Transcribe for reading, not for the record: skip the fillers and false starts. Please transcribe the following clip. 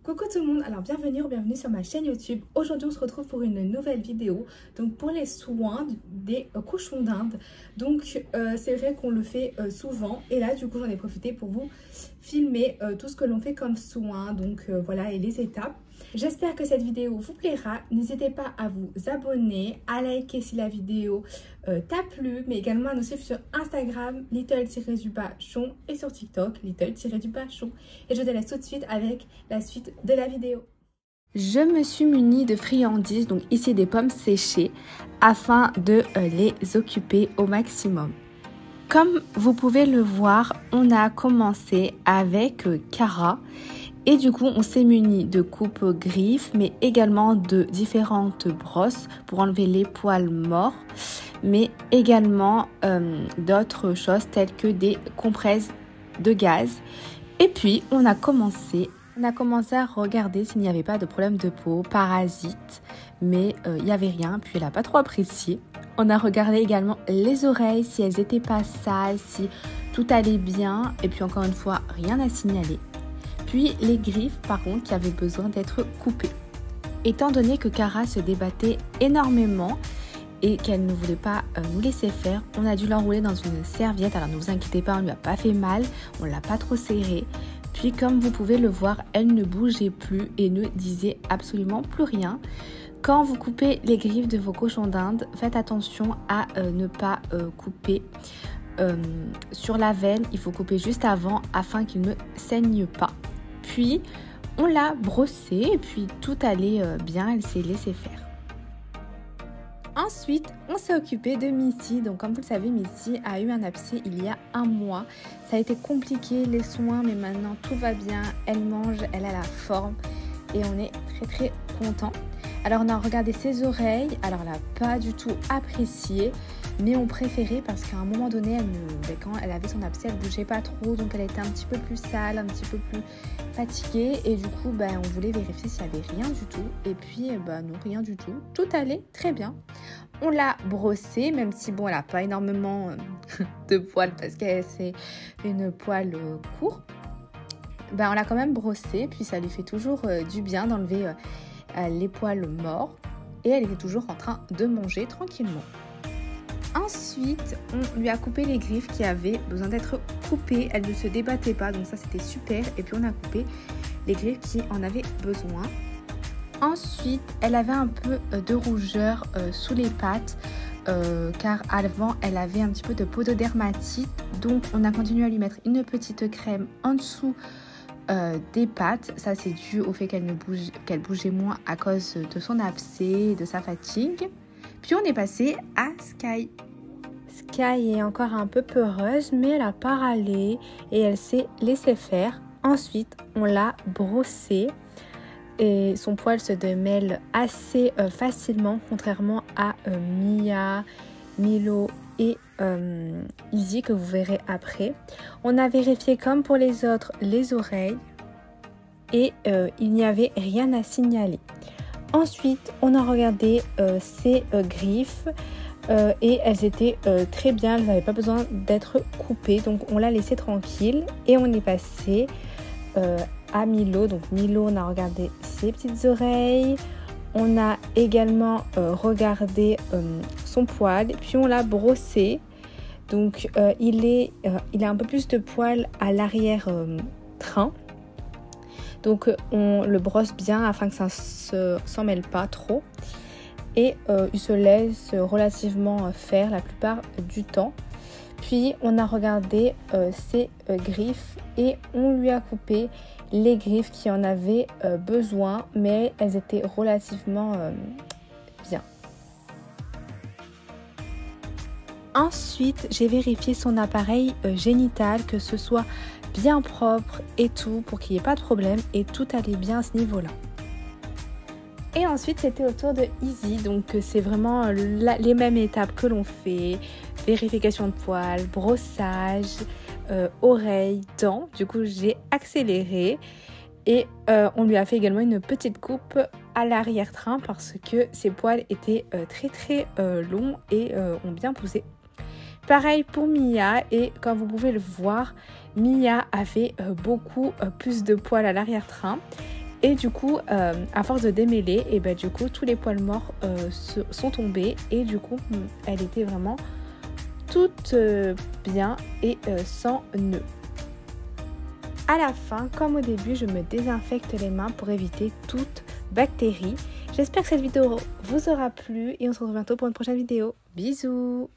Coucou tout le monde, alors bienvenue sur ma chaîne YouTube. Aujourd'hui on se retrouve pour une nouvelle vidéo, donc pour les soins des cochons d'Inde. Donc c'est vrai qu'on le fait souvent et là du coup j'en ai profité pour vous filmer tout ce que l'on fait comme soins, donc voilà, et les étapes. J'espère que cette vidéo vous plaira. N'hésitez pas à vous abonner, à liker si la vidéo t'a plu, mais également à nous suivre sur Instagram, little-chon, et sur TikTok, little-chon. Et je te laisse tout de suite avec la suite de la vidéo. Je me suis munie de friandises, donc ici des pommes séchées, afin de les occuper au maximum. Comme vous pouvez le voir, on a commencé avec Cara. Et du coup, on s'est muni de coupe-griffes, mais également de différentes brosses pour enlever les poils morts, mais également d'autres choses telles que des compresses de gaz. Et puis, on a commencé à regarder s'il n'y avait pas de problème de peau, parasites, mais il n'y avait rien, puis elle n'a pas trop apprécié. On a regardé également les oreilles, si elles n'étaient pas sales, si tout allait bien, et puis encore une fois, rien à signaler. Puis les griffes par contre qui avaient besoin d'être coupées. Étant donné que Cara se débattait énormément et qu'elle ne voulait pas nous laisser faire, on a dû l'enrouler dans une serviette. Alors ne vous inquiétez pas, on ne lui a pas fait mal, on ne l'a pas trop serré. Puis comme vous pouvez le voir, elle ne bougeait plus et ne disait absolument plus rien. Quand vous coupez les griffes de vos cochons d'Inde, faites attention à ne pas couper sur la veine. Il faut couper juste avant afin qu'il ne saigne pas. Puis on l'a brossée et puis tout allait bien, elle s'est laissée faire. Ensuite, on s'est occupé de Missy. Donc comme vous le savez, Missy a eu un abcès il y a un mois. Ça a été compliqué les soins, mais maintenant tout va bien. Elle mange, elle a la forme et on est très content. Alors on a regardé ses oreilles, alors elle n'a pas du tout apprécié, mais on préférait parce qu'à un moment donné, quand elle avait son abcès, elle ne bougeait pas trop, donc elle était un petit peu plus sale, un petit peu plus fatiguée, et du coup on voulait vérifier s'il n'y avait rien du tout, et puis non, rien du tout, tout allait très bien. On l'a brossée, même si elle n'a pas énormément de poils parce que c'est une poêle court, on l'a quand même brossée, puis ça lui fait toujours du bien d'enlever les poils morts, et elle était toujours en train de manger tranquillement. Ensuite, on lui a coupé les griffes qui avaient besoin d'être coupées. Elle ne se débattait pas, donc ça c'était super. Et puis on a coupé les griffes qui en avaient besoin. Ensuite, elle avait un peu de rougeur sous les pattes, car avant elle avait un petit peu de pododermatite. Donc on a continué à lui mettre une petite crème en dessous des pattes. Ça c'est dû au fait qu'elle bougeait moins à cause de son abcès et de sa fatigue. Puis on est passé à Sky. Sky est encore un peu peureuse, mais elle a pas râlé et elle s'est laissée faire. Ensuite, on l'a brossée et son poil se démêle assez facilement, contrairement à Mia, Milo et Izzy que vous verrez après. On a vérifié comme pour les autres les oreilles et il n'y avait rien à signaler. Ensuite, on a regardé ses griffes et elles étaient très bien, elles n'avaient pas besoin d'être coupées, donc on l'a laissé tranquille. Et on est passé à Milo. Donc Milo, on a regardé ses petites oreilles, on a également regardé son poil, puis on l'a brossé. Donc il a un peu plus de poils à l'arrière-train. Donc on le brosse bien afin que ça ne s'en mêle pas trop. Et il se laisse relativement faire la plupart du temps. Puis on a regardé ses griffes et on lui a coupé les griffes qui en avaient besoin, mais elles étaient relativement bien. Ensuite, j'ai vérifié son appareil génital, que ce soit bien propre et tout, pour qu'il n'y ait pas de problème, et tout allait bien à ce niveau-là. Et ensuite, c'était au tour de Izzy, donc c'est vraiment les mêmes étapes que l'on fait. Vérification de poils, brossage, oreilles, dents. Du coup j'ai accéléré et on lui a fait également une petite coupe à l'arrière-train parce que ses poils étaient très longs et ont bien poussé. Pareil pour Mia, et comme vous pouvez le voir, Mia avait beaucoup plus de poils à l'arrière-train. Et du coup, à force de démêler, et ben, du coup, tous les poils morts sont tombés. Et du coup, elle était vraiment toute bien et sans nœud. À la fin, comme au début, je me désinfecte les mains pour éviter toute bactérie. J'espère que cette vidéo vous aura plu et on se retrouve bientôt pour une prochaine vidéo. Bisous!